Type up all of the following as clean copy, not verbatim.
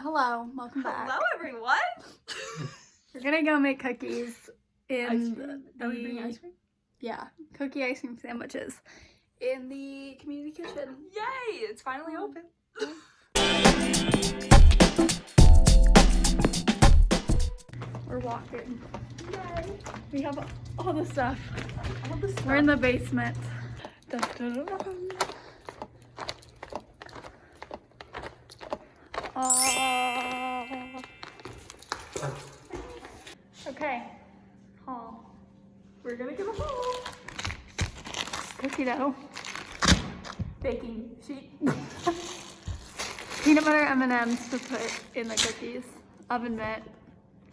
Hello, welcome back. Hello, everyone. We're gonna go make cookies in Are we bringing ice cream? Yeah, cookie ice cream sandwiches in the community kitchen. Yay! It's finally open. We're walking. Yay! We have all the stuff. All the stuff. We're in the basement. Dun, dun, dun, dun. Okay, haul. We're gonna get a haul. Cookie dough. Baking sheet. Peanut butter M&Ms to put in the cookies. Oven mitt.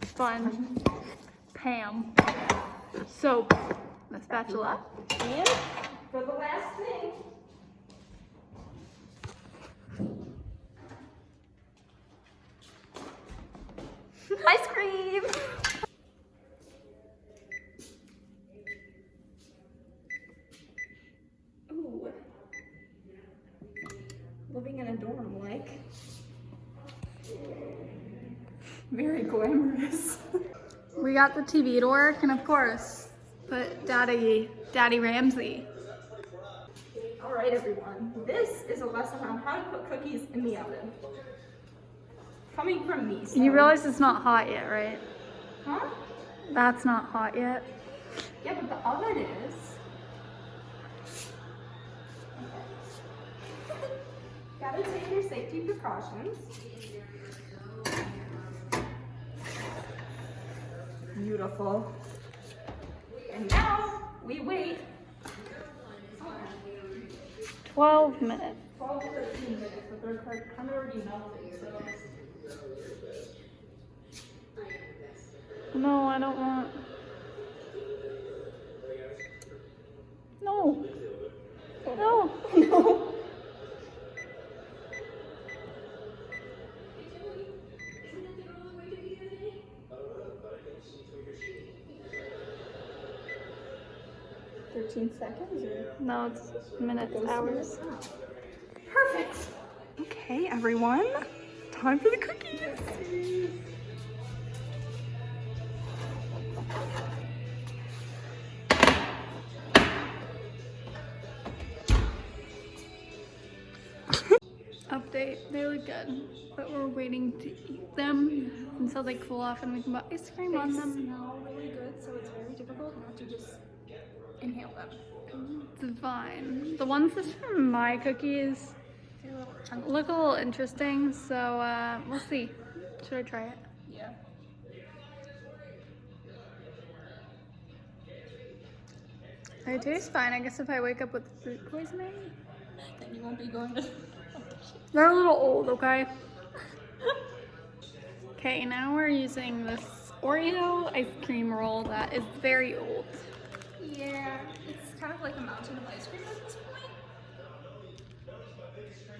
Sponge. Pam. Soap. A spatula. And for the last thing, ice cream. Ooh. Living in a dorm, like. Very glamorous. We got the TV to work, and of course, put Daddy Ramsay. All right, everyone. This is a lesson on how to put cookies in the oven. Coming from me. So. You realize it's not hot yet, right? Huh? That's not hot yet. Yeah, but the oven is. Okay. Gotta take your safety precautions. Beautiful. And now we wait 12 minutes. 12 to 13 minutes, but they're kind of already melting, so. No, I don't want. No. No. No. Seconds or? No, it's minutes, hours. Perfect. Okay, everyone. Time for the cookies. Update, they look good, but we're waiting to eat them until they cool off and we can put ice cream on They them. smell really good, so it's very difficult not to just inhale them. Divine. The ones that's from my cookies They're a little chunky. look a little interesting, so we'll see. Should I try it? Yeah. It tastes fine. I guess if I wake up with food poisoning. Then you won't be going to. They're a little old, okay? Okay, now we're using this Oreo ice cream roll that is very old. Yeah, it's kind of like a mountain of ice cream at this point.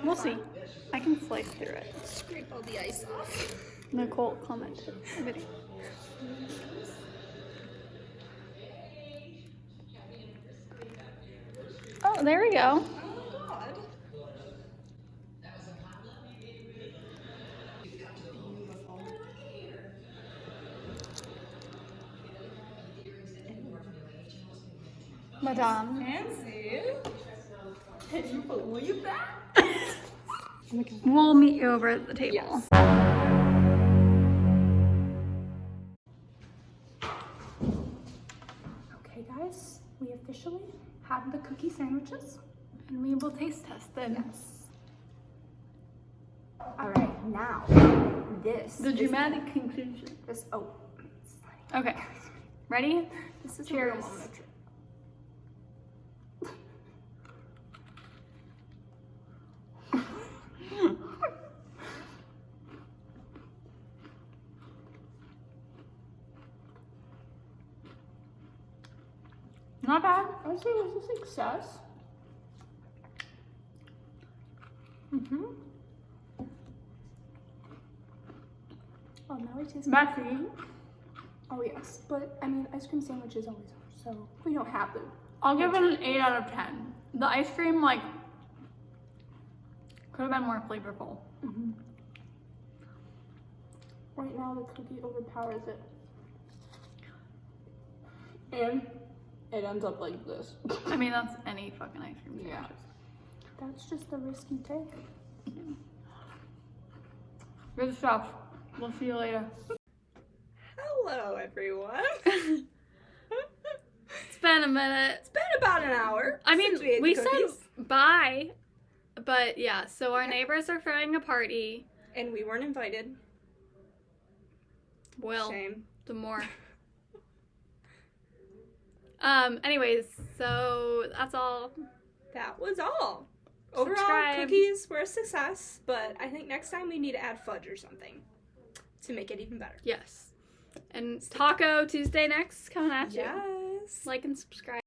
We'll see. I can slice through it. Scrape all the ice off. Nicole commented. Video. Oh, there we go. Oh my god. Madame. Fancy. Can you believe that? We'll meet you over at the table. Yes. Okay, guys, we officially have the cookie sandwiches. And we will taste test them. Yes. All right, now this. The is dramatic conclusion. This. Oh. Okay. Ready? This is Cheers. a real moment. Not bad. I would say it was a success. Oh, now it tastes Messy. Oh yes, but I mean, ice cream sandwiches always are, so we don't have them. I'll give it an 8 out of 10. The ice cream, like, could have been more flavorful. Right now, the cookie overpowers it. And it ends up like this. I mean, that's any fucking ice cream sandwich. Yeah. That's just the risk you take. Good stuff. We'll see you later. Hello, everyone. It's been a minute. It's been about an hour. I mean, since we ate we the said cookies, bye, but yeah, so our neighbors are throwing a party. and we weren't invited. Well, Shame. the more. Anyways, so that's all. That was all. Overall, Subscribe. cookies were a success, but I think next time we need to add fudge or something to make it even better. Yes. And Taco Tuesday next coming at you. Yes. Like and subscribe.